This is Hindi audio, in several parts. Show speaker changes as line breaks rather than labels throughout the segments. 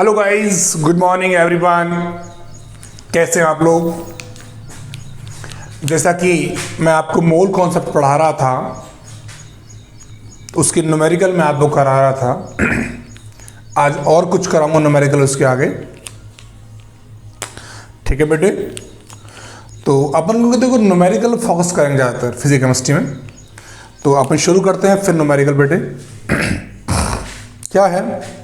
Hello guys, good morning everyone. कैसे हैं आप लोग? जैसा कि मैं आपको मोल कॉन्सेप्ट पढ़ा रहा था, उसकी न्यूमेरिकल मैं आपको करा रहा था। आज और कुछ कराऊंगा न्यूमेरिकल उसके आगे। ठीक है बेटे? तो अपन लोग देखो न्यूमेरिकल फोकस करेंगे ज़्यादातर फिजिक्स केमिस्ट्री में। तो अपन शुरू करते हैं फिर न्यूमेरिकल बेटे। क्या है,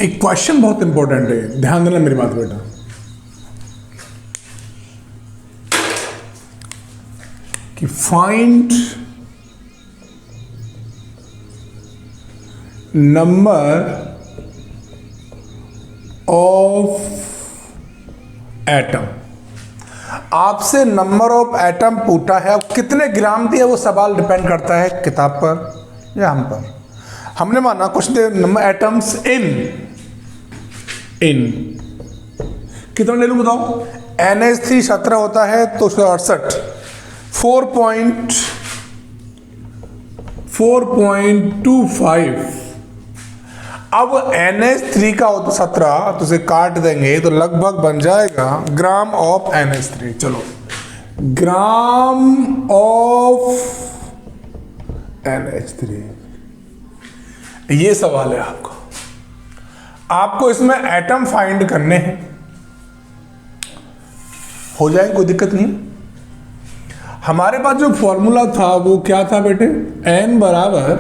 एक क्वेश्चन बहुत इंपॉर्टेंट है, ध्यान देना मेरी बात बेटा। कि फाइंड नंबर ऑफ एटम। आपसे नंबर ऑफ एटम पूछा है, अब कितने ग्राम दिया वो सवाल डिपेंड करता है किताब पर या हम पर। हमने माना कुछ नंबर एटम्स इन कितना ले लूं बताओ? NH3 17 होता है तो 68 4.25। अब NH3 का होता 17 तो उसे काट देंगे तो लगभग बन जाएगा ग्राम ऑफ NH3। चलो, ग्राम ऑफ NH3, ये सवाल है आपको। आपको इसमें एटम फाइंड करने हैं, हो जाए, कोई दिक्कत नहीं। हमारे पास जो फॉर्मूला था वो क्या था बेटे? N बराबर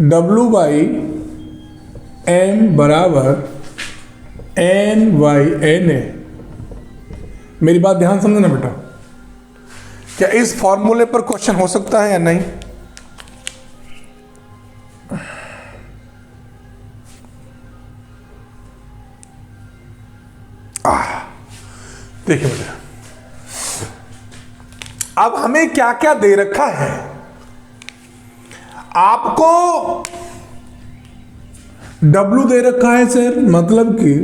W बाई M बराबर N बाई Na। मेरी बात ध्यान समझना बेटा। क्या इस फॉर्मूले पर क्वेश्चन हो सकता है या नहीं? देखिए बेटा, अब हमें क्या क्या दे रखा है। आपको W दे रखा है सर, मतलब कि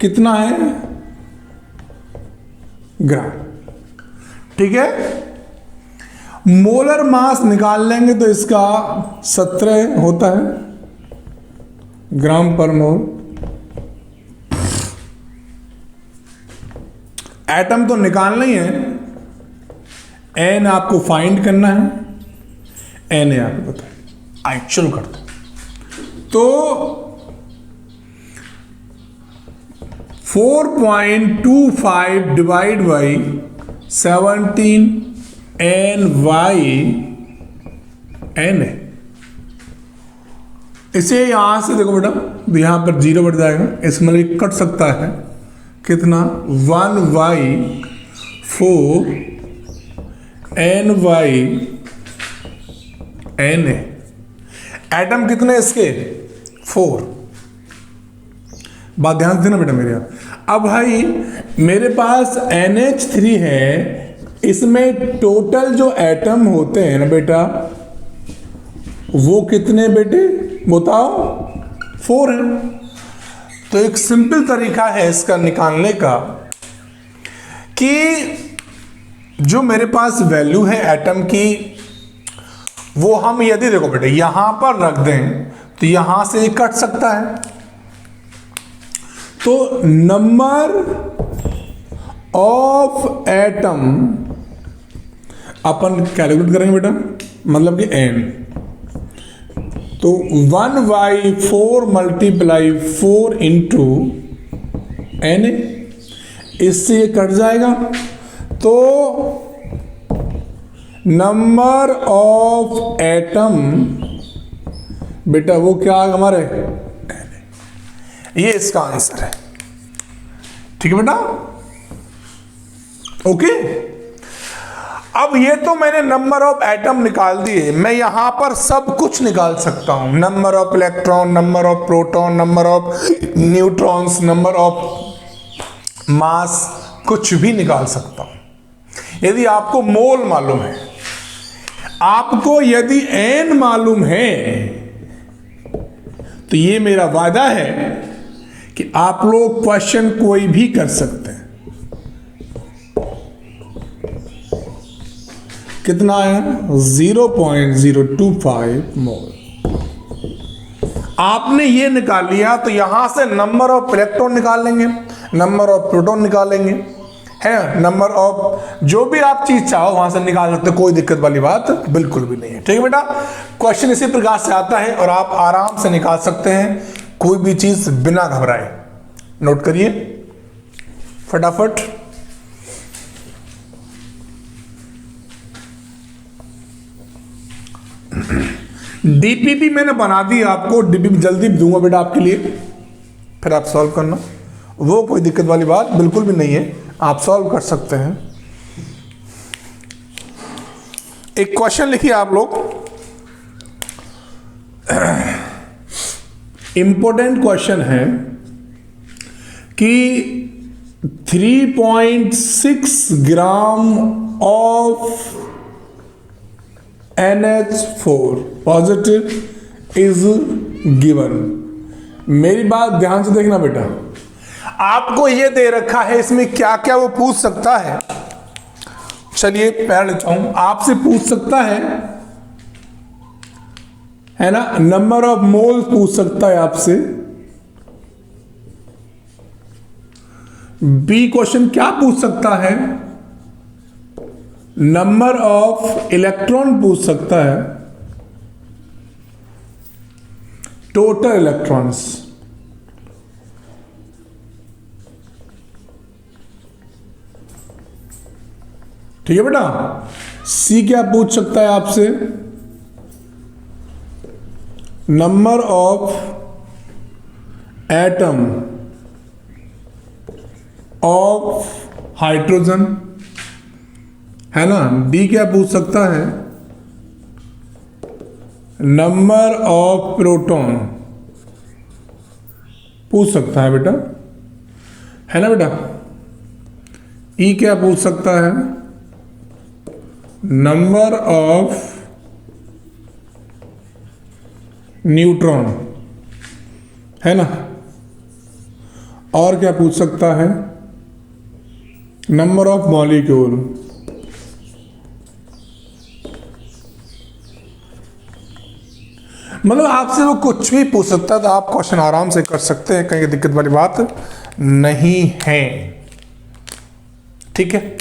कितना है? ग्राम। ठीक है, मोलर मास निकाल लेंगे तो इसका 17 होता है ग्राम पर मोल। एटम तो निकालना ही है, N आपको फाइंड करना है, Na आपको पता है। आइए शुरू करते हैं। तो 4.25 डिवाइड बाई 17 Ny Na। इसे यहां से देखो बेटा, यहां पर 0 बढ़ जाएगा, इसमें कट सकता है कितना? 1/4 Ny Na। एटम कितने इसके? 4। बात ध्यान से देना बेटा मेरे यहाँ। अब भाई मेरे पास NH3 है, इसमें टोटल जो एटम होते हैं ना बेटा, वो कितने बेटे बताओ? 4 है। तो एक सिंपल तरीका है इसका निकालने का कि जो मेरे पास वैल्यू है एटम की, वो हम यदि देखो बेटे यहां पर रख दें तो यहां से कट सकता है। तो number of atom upon calculate करेंगे बेटा, मतलब कि N। तो 1/4 मल्टीप्लाई 4 इंटू Na, इससे ये कट जाएगा। तो नंबर ऑफ एटम बेटा वो क्या है हमारे? ये इसका आंसर है। ठीक है बेटा? ओके। अब ये तो मैंने नंबर ऑफ एटम निकाल दिए, मैं यहां पर सब कुछ निकाल सकता हूं। Number of electron, number of proton, number of neutrons, number of mass, कुछ भी निकाल सकता हूं। यदि आपको मोल मालूम है, आपको यदि N मालूम है, तो ये मेरा वादा है कि आप लोग क्वेश्चन कोई भी कर सकते हैं। कितना है 0.025 मोल। आपने ये निकाल लिया तो यहां से नंबर ऑफ इलेक्ट्रॉन निकाल लेंगे, नंबर ऑफ प्रोटॉन निकालेंगे, है नंबर ऑफ जो भी आप चीज चाहो वहां से निकाल सकते, कोई दिक्कत वाली बात बिल्कुल भी नहीं है। ठीक है बेटा, क्वेश्चन इसी प्रकार से आता है और आप आराम से निकाल सकते हैं कोई भी चीज बिना घबराए। नोट करिए फटाफट। डीपीपी मैंने बना दी आपको, डीपीपी जल्दी दूंगा बेटा आपके लिए, फिर आप सॉल्व करना, वो कोई दिक्कत वाली बात बिल्कुल भी नहीं है, आप सॉल्व कर सकते हैं। एक क्वेश्चन लिखिए आप लोग, इंपॉर्टेंट क्वेश्चन है कि 3.6 gram of NH4 positive is given. मेरी बात ध्यान से देखना बेटा, आपको ये दे रखा है, इसमें क्या क्या वो पूछ सकता है। चलिए पहले लेता हूं, आपसे पूछ सकता है ना, नंबर ऑफ मोल्स पूछ सकता है आपसे। बी क्वेश्चन क्या पूछ सकता है, नंबर ऑफ इलेक्ट्रॉन पूछ सकता है, टोटल इलेक्ट्रॉन्स। ठीक है बेटा। सी क्या पूछ सकता है आपसे, number of atom of hydrogen, है ना। डी क्या पूछ सकता है, नंबर ऑफ प्रोटॉन पूछ सकता है बेटा, है ना बेटा। ई क्या पूछ सकता है, नंबर ऑफ न्यूट्रॉन, है ना। और क्या पूछ सकता है, नंबर ऑफ मॉलिक्यूल। मतलब आपसे वो कुछ भी पूछ सकता है, तो आप क्वेश्चन आराम से कर सकते हैं, कहीं दिक्कत वाली बात नहीं है। ठीक है,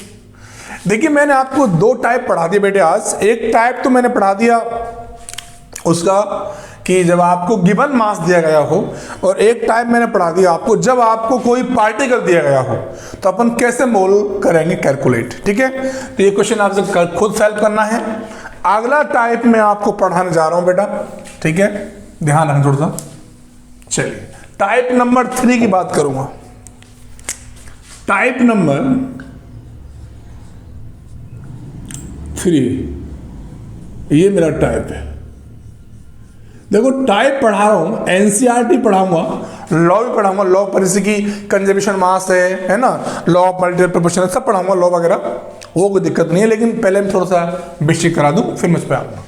देखिए मैंने आपको दो टाइप पढ़ा दिए बेटे आज। एक टाइप तो मैंने पढ़ा दिया उसका कि जब आपको गिवन मास दिया गया हो, और एक टाइप मैंने पढ़ा दिया आपको जब आपको कोई पार्टिकल दिया गया हो तो अपन कैसे मोल करेंगे कैलकुलेट। ठीक है, तो ये क्वेश्चन आपसे खुद सॉल्व करना है। अगला टाइप मैं आपको पढ़ाने जा रहा हूं बेटा, ठीक है, ध्यान रखना थोड़ा सा। चलिए टाइप नंबर 3 की बात करूंगा। टाइप नंबर 3, ये मेरा टाइप है। देखो टाइप पढ़ा रहा हूं, एनसीईआरटी पढ़ाऊंगा, लॉ भी पढ़ाऊंगा, लॉ परिधि की कंजर्वेशन मास है ना, लॉ ऑफ मल्टीपल प्रोपोर्शन सब पढ़ाऊंगा, लॉ वगैरह, वो कोई दिक्कत नहीं है। लेकिन पहले मैं थोड़ा सा बेसिक करा दूं, फिर मैं उस पर आऊंगा।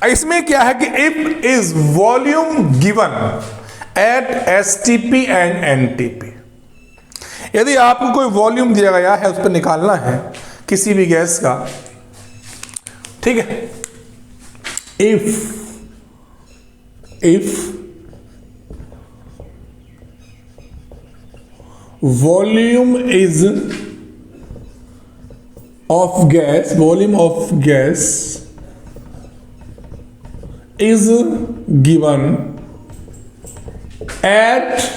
इसमें क्या है कि if is volume given at STP and NTP, यदि आपको कोई वॉल्यूम दिया गया है उस पर निकालना है किसी भी गैस का, ठीक है, if volume of gas is given at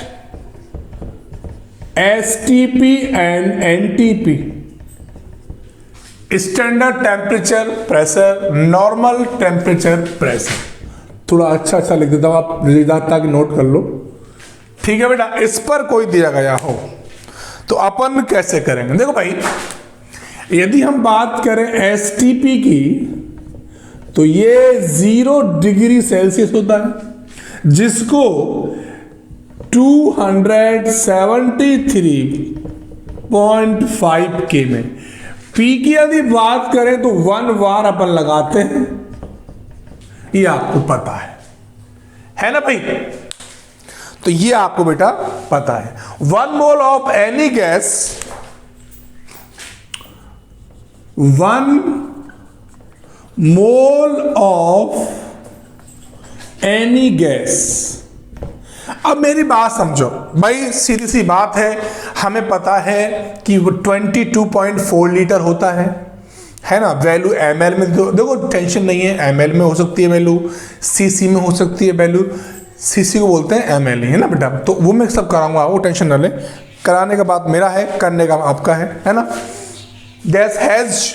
STP and NTP, standard temperature pressure, normal temperature pressure, थोड़ा अच्छा लिख देता हूं आप ताकि नोट कर लो। ठीक है बेटा, इस पर कोई दिया गया हो तो अपन कैसे करेंगे। देखो भाई, यदि हम बात करें एसटीपी की तो ये 0 डिग्री सेल्सियस होता है, जिसको 273.5 के में, पी की यदि बात करें तो 1 बार अपन लगाते हैं, ये आपको पता है ना भाई। तो ये आपको बेटा पता है। 1 mole of any gas, 1 mole of any gas. अब मेरी बात समझो भाई, सीधी सी बात है, हमें पता है कि वो 22.4 लीटर होता है ना। वैल्यू ml में देखो टेंशन नहीं है, ml में हो सकती है वैल्यू, cc में हो सकती है वैल्यू, cc को बोलते हैं ml है ना बेटा। तो वो मैं सब कराऊंगा, वो टेंशन ना ले, कराने का बात मेरा है, करने का आपका है ना। गैस हैज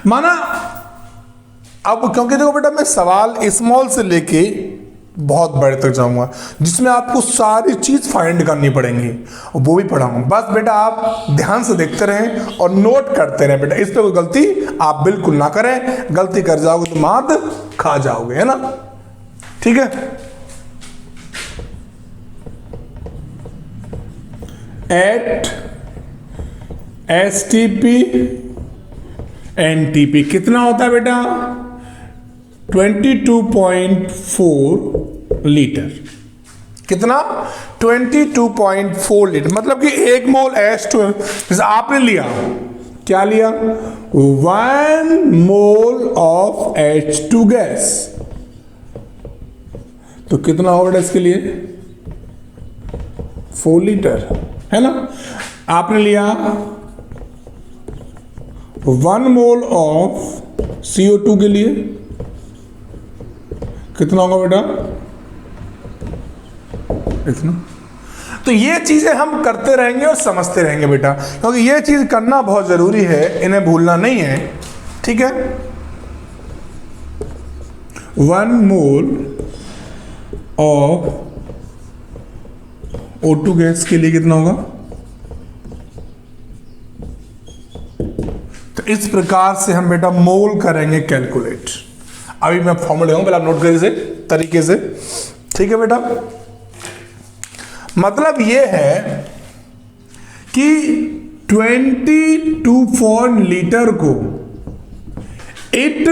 माना, अब क्योंकि देखो बेटा मैं सवाल स्मॉल से लेके बहुत बड़े तक जाऊंगा, जिसमें आपको सारी चीज फाइंड करनी पड़ेंगी, वो भी पढ़ाऊंगा। बस बेटा आप ध्यान से देखते रहें और नोट करते रहें बेटा, इस पे कोई गलती आप बिल्कुल ना करें, गलती कर जाओगे तो मात खा जाओगे, है ना। ठीक है, एट एसटीपी एनटीपी कितना होता है बेटा, 22.4 लीटर। कितना, 22.4 लीटर, मतलब कि एक मोल H2, जैसे आपने लिया, क्या लिया, 1 मोल ऑफ H2 गैस, तो कितना होगा इसके लिए, 4 लीटर, है ना। आपने लिया 1 मोल ऑफ CO2 के लिए कितना होगा बेटा, इतना। तो ये चीजें हम करते रहेंगे और समझते रहेंगे बेटा, क्योंकि ये चीज करना बहुत जरूरी है, इन्हें भूलना नहीं है। ठीक है, 1 मोल ऑफ O2 गैस के लिए कितना होगा, तो इस प्रकार से हम बेटा मोल करेंगे कैलकुलेट। अभी मैं फॉर्मूला दूंगा, पहले आप नोट करिए इसे तरीके से। ठीक है बेटा, मतलब ये है कि 22.4 लीटर को it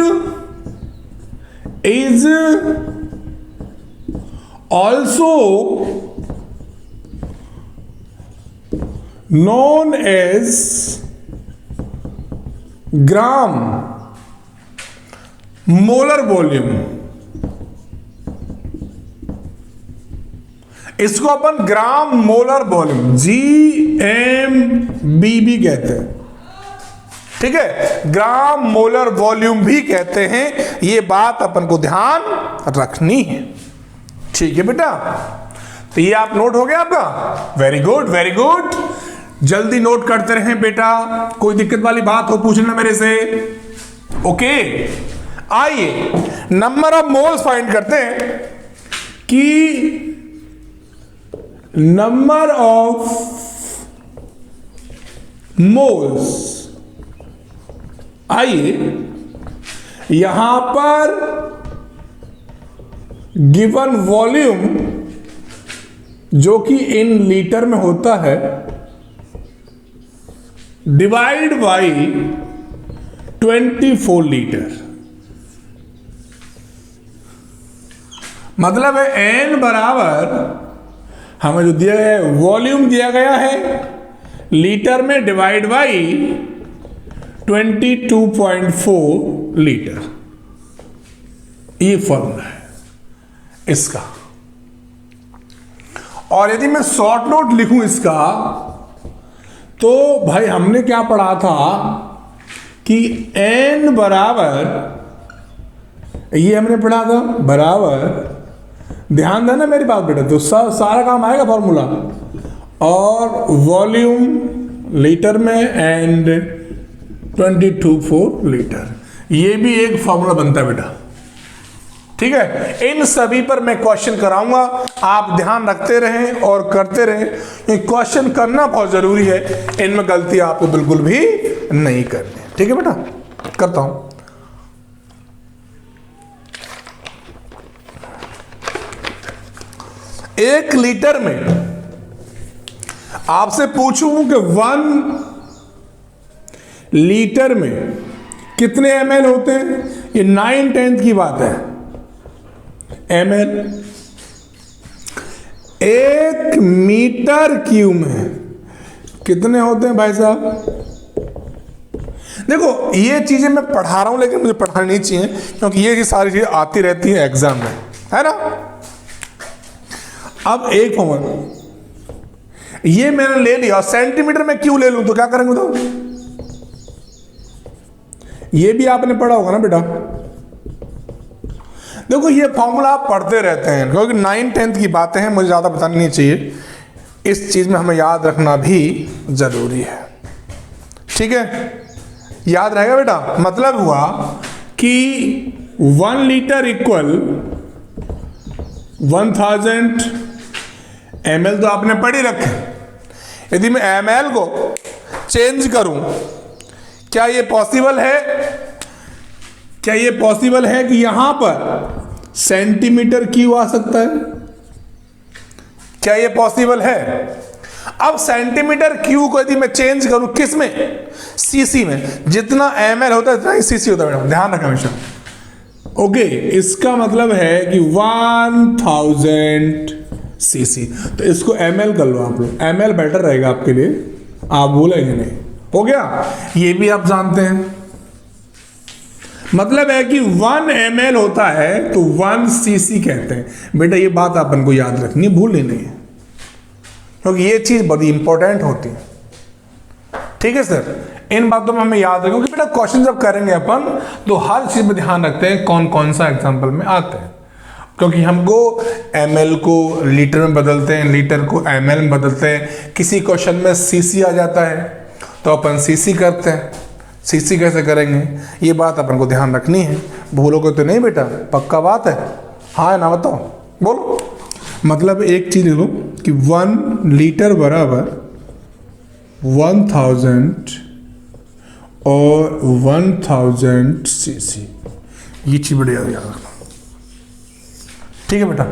is also known as gram molar volume. इसको अपन ग्राम मोलर वॉल्यूम GMB भी कहते हैं। ठीक है, ग्राम मोलर वॉल्यूम भी कहते हैं, ये बात अपन को ध्यान रखनी है। ठीक है बेटा, तो ये आप नोट हो गया आपका, वेरी गुड वेरी गुड, जल्दी नोट करते रहें बेटा, कोई दिक्कत वाली बात हो पूछना मेरे से। ओके, आइए नंबर ऑफ मोल्स फाइंड करते हैं कि नंबर ऑफ मोल्स, आइए यहां पर गिवन वॉल्यूम जो कि इन लीटर में होता है डिवाइड बाई 24 लीटर, मतलब है n बराबर हमें जो दिया गया है वॉल्यूम दिया गया है लीटर में डिवाइड बाई 22.4 लीटर, ये फॉर्मूला है इसका। और यदि मैं शॉर्ट नोट लिखूं इसका, तो भाई हमने क्या पढ़ा था कि n बराबर, ये हमने पढ़ा था बराबर, ध्यान देना मेरी बात बेटा, तो सारा काम आएगा फॉर्मूला, और वॉल्यूम लीटर में एंड 22.4 लीटर, ये भी एक फॉर्मूला बनता है बेटा। ठीक है, इन सभी पर मैं क्वेश्चन कराऊंगा, आप ध्यान रखते रहें और करते रहें, क्वेश्चन करना बहुत जरूरी है, इनमें गलती आपको बिल्कुल भी नहीं करनी। ठीक है बेटा, करता हूं। एक लीटर में आपसे पूछूं कि 1 लीटर में कितने ml होते हैं, ये 9/10 की बात है, ml। 1 मीटर क्यूब में कितने होते हैं भाई साहब, देखो ये चीजें मैं पढ़ा रहा हूं लेकिन मुझे पढ़ानी नहीं चाहिए, क्योंकि ये सारी चीजें आती रहती है एग्जाम में, है ना। अब एक फॉर्मूला ये मैंने ले लिया, सेंटीमीटर में क्यों ले लूं तो क्या करेंगे, तो ये भी आपने पढ़ा होगा ना बेटा। देखो ये फॉर्मूला आप पढ़ते रहते हैं, क्योंकि 9th 10th की बातें हैं, मुझे ज़्यादा बतानी नहीं चाहिए, इस चीज़ में हमें याद रखना भी ज़रूरी है, ठीक है। याद रहेगा बेटा। मतलब हुआ कि 1 लीटर इक्वल 1000 ml तो आपने पढ़ ही रखे। यदि मैं ml को चेंज करूं, क्या ये पॉसिबल है, क्या ये पॉसिबल है कि यहां पर सेंटीमीटर क्यूब आ सकता है, क्या ये पॉसिबल है। अब सेंटीमीटर क्यूब को यदि मैं चेंज करूं किस में, सीसी में, जितना ml होता है उतना ही सीसी होता है, ध्यान रखना हमेशा। ओके, इसका मतलब है कि 1000 सीसी, तो इसको ml कर लो आप लोग, ml बेटर रहेगा आपके लिए, आप बोलेंगे नहीं। हो गया, ये भी आप जानते हैं। मतलब है कि 1 ml होता है तो 1 सीसी कहते हैं। बेटा ये बात अपन को याद रखनी है, भूलनी नहीं है, क्योंकि ये चीज बड़ी इंपॉर्टेंट होती है, ठीक है सर। इन बातों में हमें याद रखें, क्योंकि बेटा क्वेश्चन जब करेंगे अपन तो हर चीज में ध्यान रखते हैं कौन कौन सा एग्जाम्पल में आते हैं, क्योंकि हमको ml को लीटर में बदलते हैं, लीटर को ml में बदलते हैं। किसी क्वेश्चन में सीसी आ जाता है तो अपन सीसी करते हैं, सीसी कैसे करेंगे ये बात अपन को ध्यान रखनी है, भूलोगे तो नहीं बेटा, पक्का बात है, हाँ ना बताओ, बोलो। मतलब एक चीज लो कि 1 लीटर बराबर 1000 और 1000 सीसी, ये चीज बड़ी याद रखना, ठीक है बेटा।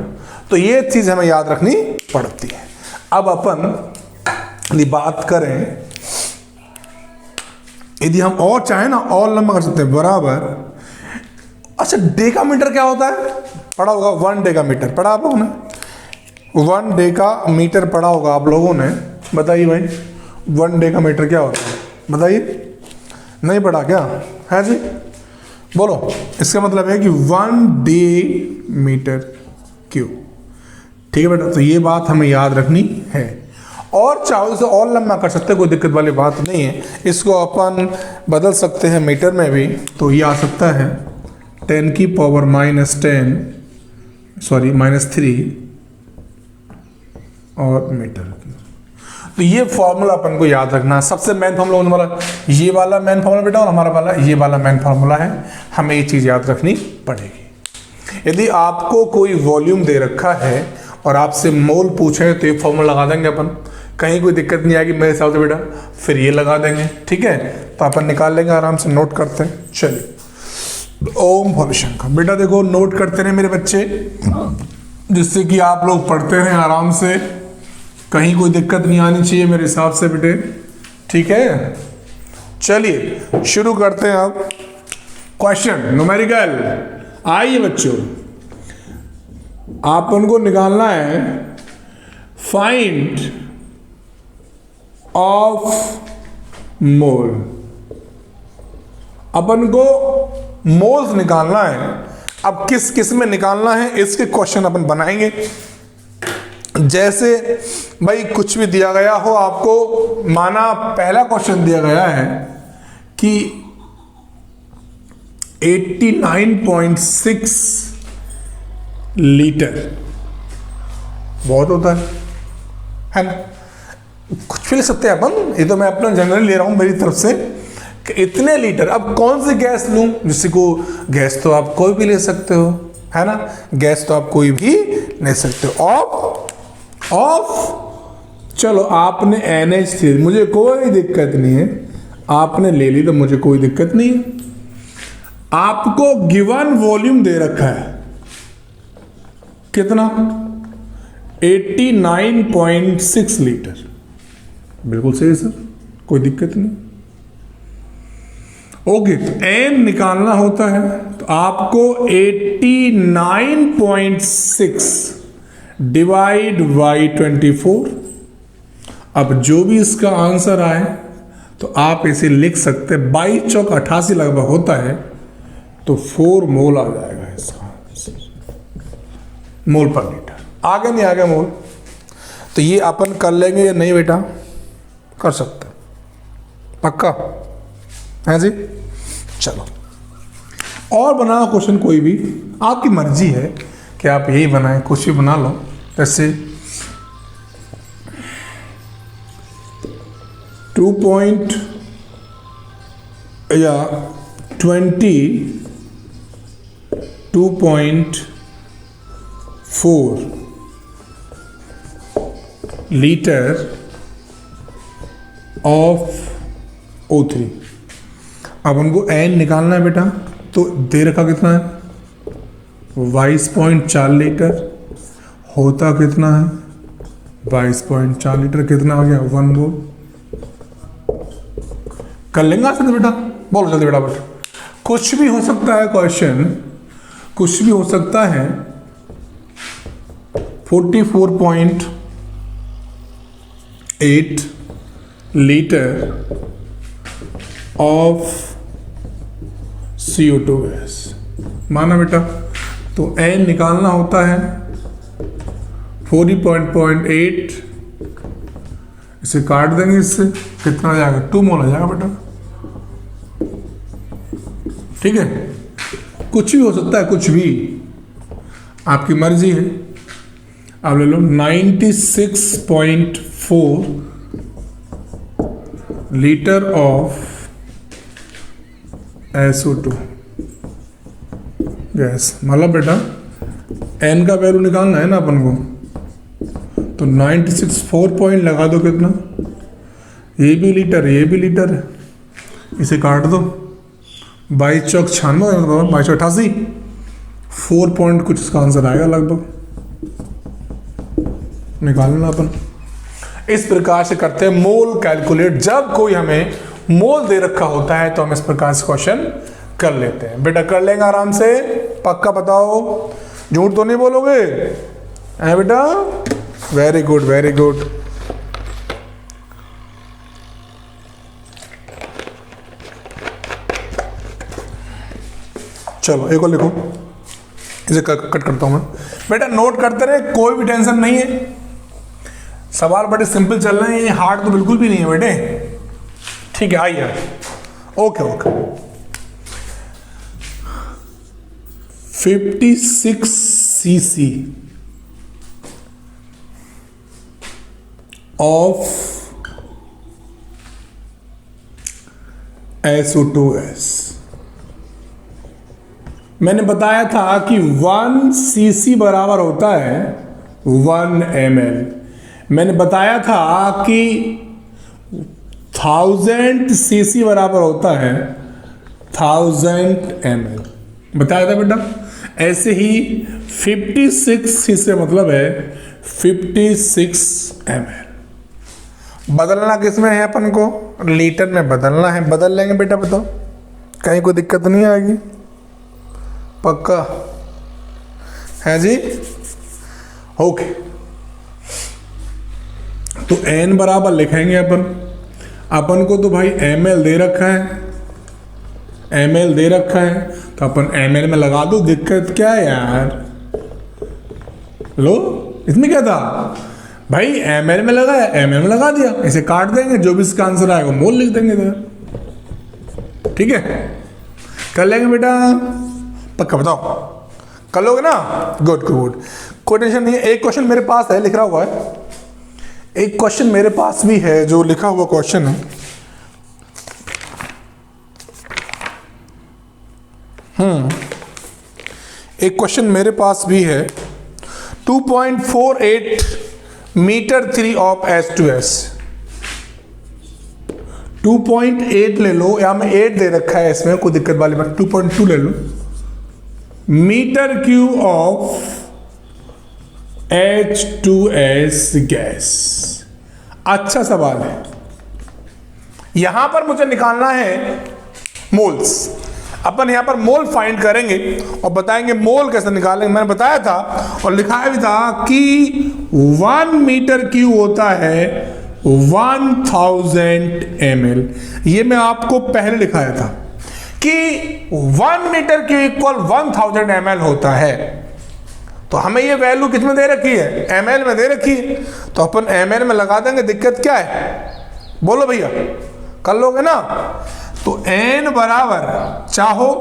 तो ये चीज हमें याद रखनी पड़ती है। अब अपन यदि बात करें, यदि हम और चाहें ना और लंबा कर सकते हैं, बराबर, अच्छा डेकामीटर क्या होता है पढ़ा होगा, 1 डेकामीटर पढ़ा आप लोगों ने, 1 डेकामीटर पढ़ा होगा आप लोगों ने, बताइए भाई 1 डेकामीटर क्या होता है, बताइए, नहीं पढ़ा क्या है जी, बोलो। इसका मतलब है कि 1 डेमीटर क्यूब, ठीक है बेटा। तो ये बात हमें याद रखनी है, और चाहो इसे और लंबा कर सकते हैं, कोई दिक्कत वाली बात नहीं है। इसको अपन बदल सकते हैं मीटर में भी, तो ये आ सकता है 10 की पावर -3 और मीटर। तो ये फॉर्मूला अपन को याद रखना है। सबसे मेन फॉर्मूला हमारा ये वाला मेन फॉर्मूला बेटा, और हमारा वाला ये वाला मेन फॉर्मूला है, हमें ये चीज़ याद रखनी पड़ेगी। यदि आपको कोई वॉल्यूम दे रखा है और आपसे मोल पूछे तो ये फॉर्मूला लगा देंगे अपन, कहीं कोई दिक्कत नहीं आएगी मेरे हिसाब से बेटा, फिर ये लगा देंगे, ठीक है। तो अपन निकाल लेंगे, आराम से नोट करते हैं। चलिए, ओम भविष्यंकर बेटा देखो नोट करते रहे मेरे बच्चे, जिससे कि आप लोग पढ़ते रहें आराम से, कहीं कोई दिक्कत नहीं आनी चाहिए मेरे हिसाब से बेटे, ठीक है। चलिए शुरू करते हैं अब क्वेश्चन न्यूमेरिकल। आइए बच्चों, आप उनको निकालना है फाइंड ऑफ मोल। अपन को मोल्स निकालना है। अब किस किस में निकालना है इसके क्वेश्चन अपन बनाएंगे। जैसे भाई कुछ भी दिया गया हो आपको, माना पहला क्वेश्चन दिया गया है कि 89.6 लीटर बहुत होता है ना, कुछ भी ले सकते हैं अपन, ये तो मैं अपना जनरल ले रहा हूं मेरी तरफ से कि इतने लीटर। अब कौन सी गैस लूं, जिससे को गैस तो आप कोई भी ले सकते हो, है ना, गैस तो आप कोई भी ले सकते हो। ऑफ चलो आपने NH3, मुझे कोई दिक्कत नहीं है, आपने ले ली तो मुझे कोई दिक्कत नहीं है। आपको गिवन वॉल्यूम दे रखा है कितना, 89.6 लीटर, बिल्कुल सही सर, कोई दिक्कत नहीं। ओके, तो n निकालना होता है तो आपको 89.6 डिवाइड बाई 24। अब जो भी इसका आंसर आए तो आप इसे लिख सकते, 22 चौक 88 लगभग होता है, तो 4 मोल आ जाएगा इसका मोल पर लीटर। आगे नहीं आगे मोल। तो ये अपन कर लेंगे या नहीं बेटा? कर सकते, पक्का है जी। चलो और बनाओ क्वेश्चन कोई भी, आपकी मर्जी है कि आप यही बनाएं, कुछ भी बना लो। जैसे 2.4 लीटर ऑफ O3। अब उनको एन निकालना है बेटा, तो दे रखा कितना है 22.4 लीटर, होता कितना है 22.4 लीटर, कितना आ गया 1 मोल। कर लेंगे आसान बेटा, बोलो जल्दी बेटा। बट कुछ भी हो सकता है क्वेश्चन, कुछ भी हो सकता है। 44.8 लीटर ऑफ CO2 गैस माना बेटा। तो एन निकालना होता है 40.8, इसे काट देंगे, इससे कितना आ जाएगा 2 मोल आ जाएगा बेटा। ठीक है, कुछ भी हो सकता है, कुछ भी, आपकी मर्जी है। आप ले लो 96.4 लीटर ऑफ SO2 गैस। मतलब बेटा एन का वैल्यू निकालना है ना अपन को, तो 96 4 पॉइंट लगा दो, कितना, ये भी लीटर, ये भी लीटर है, इसे काट दो, 22 चौक 96, 22 चौक 88, 4 पॉइंट कुछ इसका आंसर आएगा लगभग, निकालना अपन। इस प्रकार से करते हैं मोल कैलकुलेट। जब कोई हमें मोल दे रखा होता है तो हम इस प्रकार से क्वेश्चन कर लेते हैं। बेटा कर लेंगे आराम से, पक्का बताओ, झूठ तो नहीं बोलोगे है बेटा? Very good, very good. चलो एक और लिखो, इसे कट करता हूं मैं। बेटा नोट करते रहे, कोई भी टेंशन नहीं है, सवाल बड़े सिंपल चल रहे हैं, ये हार्ड तो बिल्कुल भी नहीं है बेटे। ठीक है, आइए, okay okay. 56 cc of SO2s। मैंने बताया था कि 1 cc बराबर होता है 1 ml। मैंने बताया था कि 1000 cc बराबर होता है 1000 ml, बताया था बेटा। ऐसे ही 56 cc मतलब है 56 ml। बदलना किसमें है अपन को? लीटर में बदलना है, बदल लेंगे बेटा, बताओ, कहीं कोई दिक्कत नहीं आएगी, पक्का है जी। ओके, तो n बराबर लिखेंगे अपन को तो भाई ml दे रखा है, ml दे रखा है, तो अपन ml में लगा दो, दिक्कत क्या है यार? लो, इसमें क्या था भाई, ml में लगा है, ml में लगा दिया, इसे काट देंगे, जो भी इसका आंसर आएगा मोल लिख देंगे इधर। ठीक है, कर लेंगे बेटा, पक्का बताओ, कर लोगे ना? गुड गुड, कोई टेंशन नहीं है। एक क्वेश्चन मेरे पास है, लिख रहा हुआ है, एक क्वेश्चन मेरे पास भी है जो लिखा हुआ क्वेश्चन है। एक क्वेश्चन मेरे पास भी है, 2.48 मीटर 3 ऑफ H2S। 2.8 ले लो, या में 8 दे रखा है इसमें, कोई दिक्कत वाली बात, 2.2 ले लो, metre cube of H2S gas. अच्छा सवाल है, यहां पर मुझे निकालना है मोल्स। अपन यहां पर मोल फाइंड करेंगे और बताएंगे मोल कैसे निकालेंगे। मैंने बताया था और लिखाया भी था कि 1 मीटर क्यूब होता है 1000 ml। ये मैं आपको पहले लिखाया था कि 1 मीटर क्यूब इक्वल 1000 ml होता है। तो हमें ये वैल्यू किस में दे रखी है, ml में दे रखी है, तो अपन ml में लगा देंगे। दिक्कत क्या है, बोलो भैया, कर लोगे ना। तो n बराबर चाहो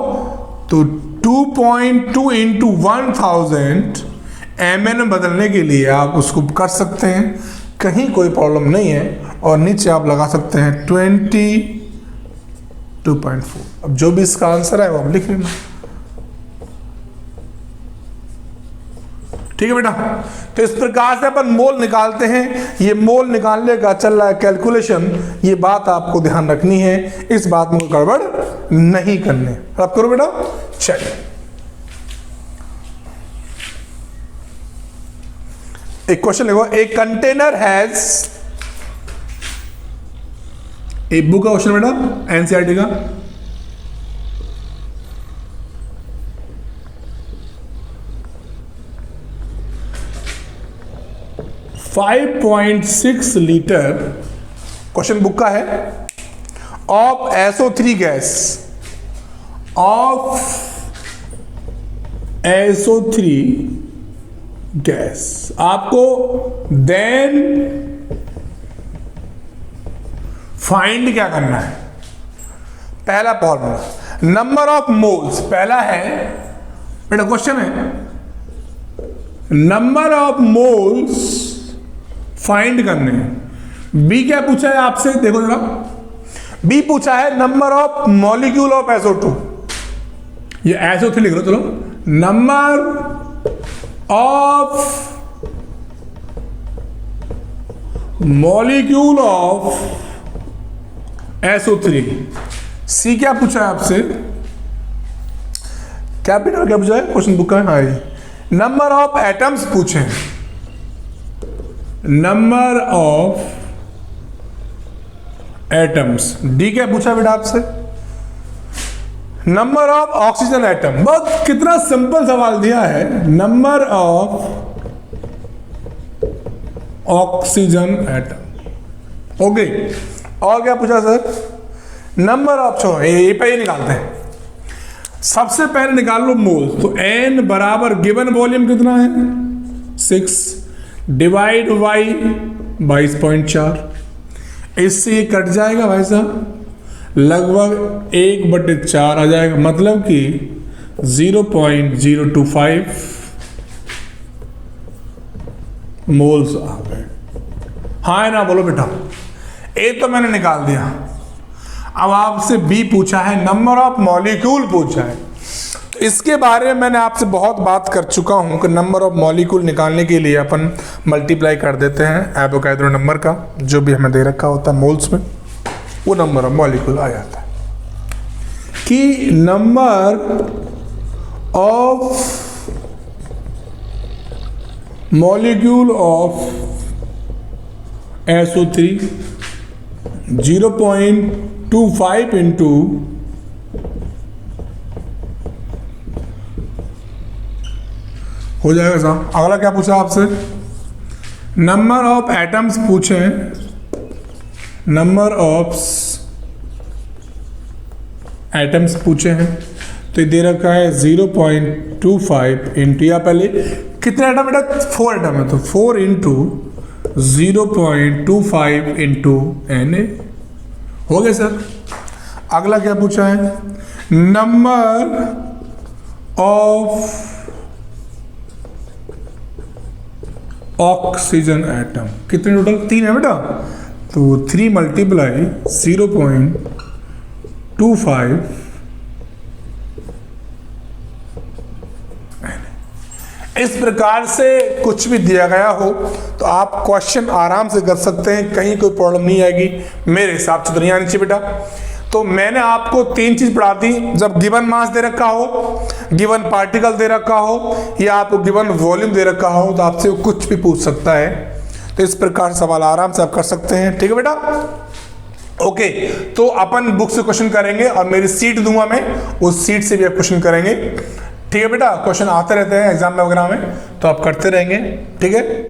तो 2.2 इंटू 1000 ml में बदलने के लिए आप उसको कर सकते हैं, कहीं कोई प्रॉब्लम नहीं है। और नीचे आप लगा सकते हैं 22.4। अब जो भी इसका आंसर है वो आप लिख लेना, ठीक है बेटा। तो इस प्रकार से अपन मोल निकालते हैं। ये मोल निकालने का चल रहा है कैलकुलेशन, ये बात आपको ध्यान रखनी है, इस बात में गड़बड़ नहीं करने। आप करो बेटा। चलिए एक क्वेश्चन लिखो। ए कंटेनर हैज, एक बुक का क्वेश्चन बेटा, एनसीईआरटी का। .6 लीटर क्वेश्चन बुक का है, of SO3 gas, of SO3 gas. आपको देन फाइंड क्या करना है, पहला फॉर्मूला नंबर ऑफ मोल्स। पहला है बेटा, क्वेश्चन है नंबर ऑफ मोल्स फाइंड करने हैं। बी क्या पूछा है आपसे, देखो जरा। बी पूछा है number of molecule of SO2, ये SO3 लिख लो, चलो। Number of molecule of SO3। सी क्या पूछा है आपसे, कैपिटल क्या पूछा है क्वेश्चन बुक का, हाँ। नंबर ऑफ एटम्स पूछे, नंबर ऑफ एटम्स। डी क्या पूछा बेटा आपसे, नंबर ऑफ ऑक्सीजन एटम। बहुत कितना सिंपल सवाल दिया है, number of oxygen atom. Okay, और क्या पूछा सर, नंबर ऑफ, छोड़ो ये पे ही निकालते हैं। सबसे पहले निकाल लो मोल। तो n बराबर गिवन वॉल्यूम कितना है 6 डिवाइड बाई 22.4। इससे ये कट जाएगा भाई साहब, लगभग 1/4 आ जाएगा, मतलब कि 0.025 मोल्स आ गए। हाँ है ना, बोलो बेटा। ए तो मैंने निकाल दिया। अब आपसे बी पूछा है, नंबर ऑफ मॉलिक्यूल पूछा है। तो इसके बारे में मैंने आपसे बहुत बात कर चुका हूं कि नंबर ऑफ मॉलिक्यूल निकालने के लिए अपन मल्टीप्लाई कर देते हैं एवोगैड्रो नंबर का, जो भी हमें दे रखा होता है मोल्स में, वो नंबर ऑफ मॉलिक्यूल आ जाता है। कि number of molecule of SO3 0.25 into हो जाएगा साहब। अगला क्या पूछा आपसे, नंबर ऑफ एटम्स पूछे, नंबर ऑफ एटम्स पूछे हैं। तो ये दे रखा है 0.25 इंटू, या पहले कितने एटम बेटा, 4 एटम है, तो 4 इंटू 0.25 इंटू Na हो गया सर। अगला क्या पूछा है, नंबर ऑफ ऑक्सीजन एटम। कितने टोटल, 3 है बेटा, तो 3 मल्टीप्लाई 0.25 इस प्रकार से कुछ भी दिया गया हो तो आप क्वेश्चन आराम से कर सकते हैं, कहीं कोई प्रॉब्लम नहीं आएगी मेरे हिसाब से तो नहीं आनी चाहिए बेटा। तो मैंने आपको 3 चीज पढ़ा दी, जब गिवन मास दे रखा हो, गिवन पार्टिकल दे रखा हो, या आपको गिवन वॉल्यूम दे रखा हो, तो आपसे कुछ भी पूछ सकता है। तो इस प्रकार सवाल आराम से आप कर सकते हैं, ठीक है बेटा। ओके, तो अपन बुक से क्वेश्चन करेंगे और मेरी सीट दूंगा मैं, उस सीट से भी आप क्वेश्चन करेंगे, ठीक है बेटा। क्वेश्चन आते रहते हैं एग्जाम में वगैरह में, तो आप करते रहेंगे, ठीक है।